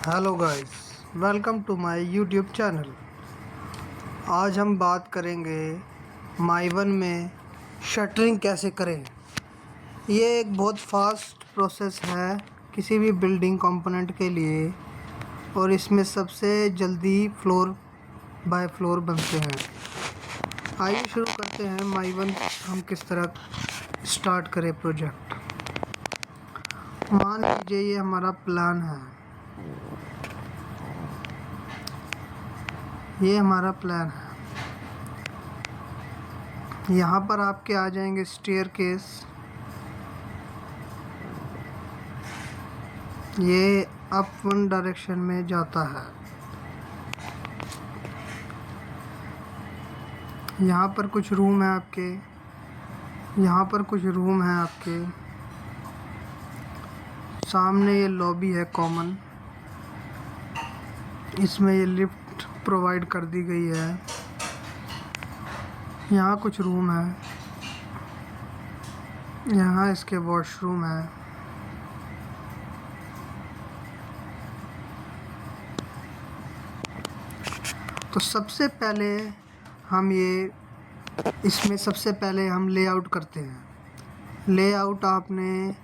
Hello guys, welcome to my YouTube channel. आज हम बात करेंगे माइवन में शटरिंग कैसे करें। ये एक बहुत फास्ट प्रोसेस है किसी भी बिल्डिंग कंपोनेंट के लिए, और इसमें सबसे जल्दी फ्लोर बाय फ्लोर बनते हैं। आइए शुरू करते हैं माइवन हम किस तरह स्टार्ट करें प्रोजेक्ट। मान लीजिए ये हमारा प्लान है, ये हमारा प्लान है। यहाँ पर आपके आ जाएंगे स्टेयरकेस। ये अप वन डायरेक्शन में जाता है। यहाँ पर कुछ रूम है आपके, यहाँ पर कुछ रूम है आपके सामने। ये लॉबी है कॉमन, इसमें ये लिफ्ट प्रोवाइड कर दी गई है। यहाँ कुछ रूम है, यहाँ इसके वॉशरूम है। तो सबसे पहले हम सबसे पहले हम लेआउट करते हैं। लेआउट आपने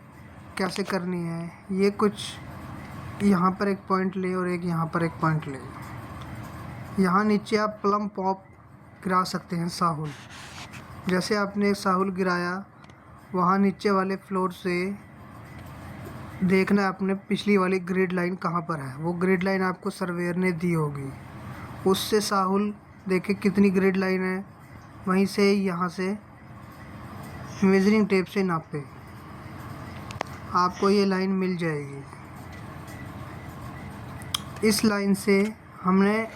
कैसे करनी है, ये कुछ यहाँ पर एक पॉइंट ले और एक यहाँ पर एक पॉइंट ले। यहाँ नीचे आप प्लम पॉप गिरा सकते हैं साहुल। जैसे आपने साहुल गिराया, वहाँ नीचे वाले फ्लोर से देखना है अपने पिछली वाली ग्रिड लाइन कहाँ पर है। वो ग्रिड लाइन आपको सर्वेयर ने दी होगी, उससे साहुल देखे कितनी ग्रिड लाइन है, वहीं से यहाँ से मेजरिंग टेप से नापे, आपको ये लाइन मिल जाएगी। इस लाइन से हमने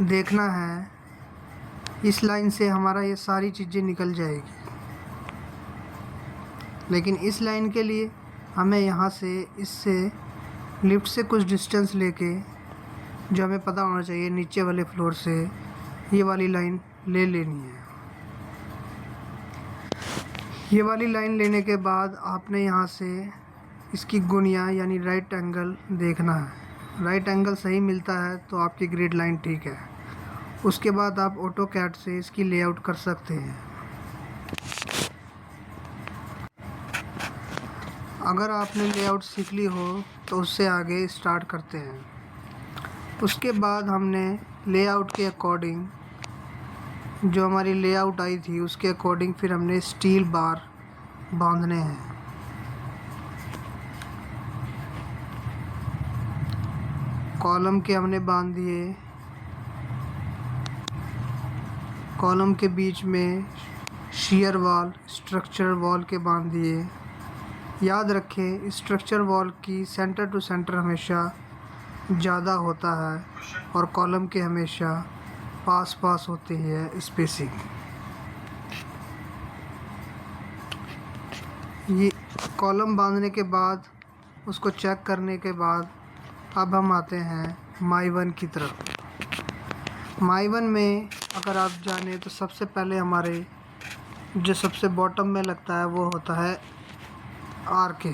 देखना है, इस लाइन से हमारा ये सारी चीज़ें निकल जाएगी। लेकिन इस लाइन के लिए हमें यहाँ से इससे लिफ्ट से कुछ डिस्टेंस लेके, जो हमें पता होना चाहिए नीचे वाले फ्लोर से, ये वाली लाइन ले लेनी है। ये वाली लाइन लेने के बाद आपने यहाँ से इसकी गुनिया यानी राइट एंगल देखना है। राइट एंगल सही मिलता है तो आपकी ग्रिड लाइन ठीक है। उसके बाद आप ऑटोकैड से इसकी लेआउट कर सकते हैं। अगर आपने लेआउट सीख ली हो तो उससे आगे स्टार्ट करते हैं। उसके बाद हमने लेआउट के अकॉर्डिंग, जो हमारी लेआउट आई थी उसके अकॉर्डिंग, फिर हमने स्टील बार बांधने हैं। कॉलम के हमने बांध दिए, कॉलम के बीच में शियर वॉल, स्ट्रक्चर वॉल के बांध दिए। याद रखें, स्ट्रक्चर वॉल की सेंटर टू सेंटर हमेशा ज़्यादा होता है और कॉलम के हमेशा पास पास होती है स्पेसिंग। ये कॉलम बांधने के बाद, उसको चेक करने के बाद, अब हम आते हैं माइवन की तरफ। माइवन में अगर आप जाने तो सबसे पहले हमारे जो सबसे बॉटम में लगता है वो होता है आरके।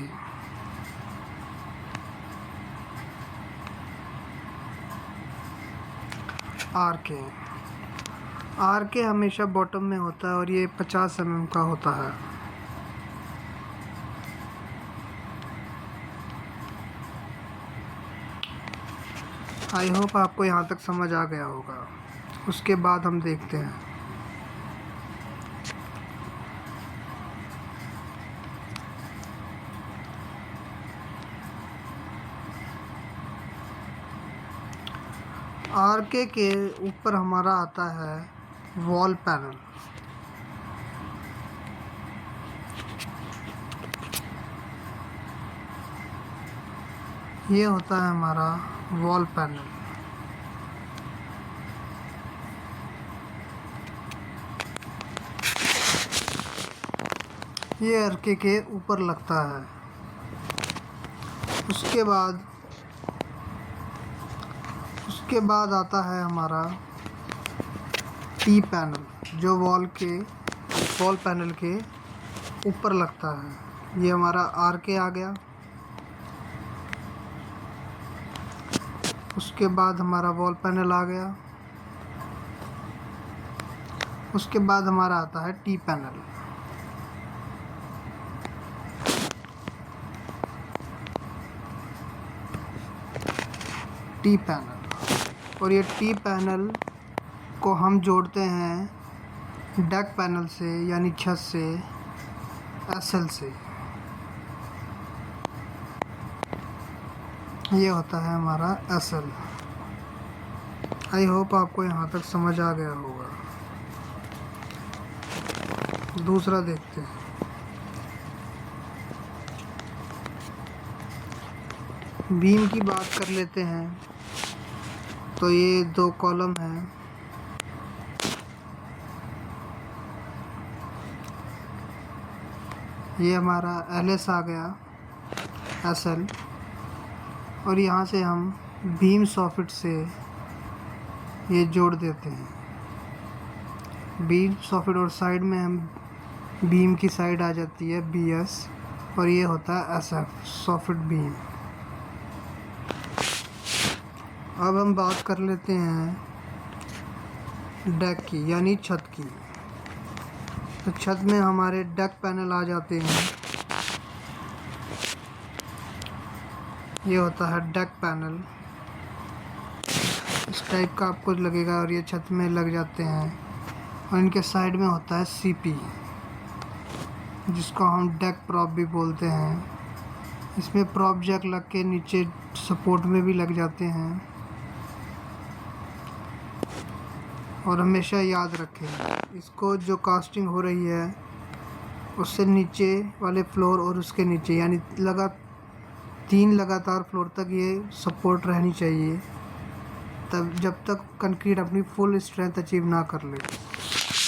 आरके हमेशा बॉटम में होता है और ये 50 mm का होता है। आई होप आपको यहाँ तक समझ आ गया होगा। उसके बाद हम देखते हैं आरके के ऊपर हमारा आता है वॉल पैनल। ये होता है हमारा वॉल पैनल। ये आरके के ऊपर लगता है। उसके बाद आता है हमारा टी पैनल, जो वॉल पैनल के ऊपर लगता है। ये हमारा आरके आ गया। उसके बाद हमारा वॉल पैनल आ गया। उसके बाद हमारा आता है टी पैनल। टी पैनल, और ये टी पैनल को हम जोड़ते हैं डेक पैनल से यानी छत से, एसएल से। ये होता है हमारा एसएल। आई होप आपको यहाँ तक समझ आ गया होगा। दूसरा देखते हैं। बीम की बात कर लेते हैं तो ये 2 कॉलम हैं। ये हमारा एलएस आ गया, एसएल, और यहाँ से हम बीम सॉकेट से ये जोड़ देते हैं। बीम सॉकेट और साइड में हम बीम की साइड आ जाती है बीएस, और ये होता है एसएफ, सॉकेट बीम। अब हम बात कर लेते हैं डेक की यानी छत की। तो छत में हमारे डेक पैनल आ जाते हैं। ये होता है डेक पैनल, इस टाइप का आपको लगेगा, और ये छत में लग जाते हैं। और इनके साइड में होता है सीपी, जिसको हम डेक प्रॉप भी बोलते हैं। इसमें प्रॉप जैक लग के नीचे सपोर्ट में भी लग जाते हैं। और हमेशा याद रखें, इसको जो कास्टिंग हो रही है उससे नीचे वाले फ्लोर और उसके नीचे यानी 3 लगातार फ्लोर तक ये सपोर्ट रहनी चाहिए, तब जब तक कंक्रीट अपनी फुल स्ट्रेंथ अचीव ना कर ले।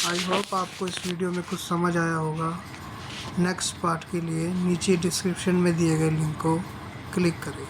आई होप आपको इस वीडियो में कुछ समझ आया होगा। नेक्स्ट पार्ट के लिए नीचे डिस्क्रिप्शन में दिए गए लिंक को क्लिक करें।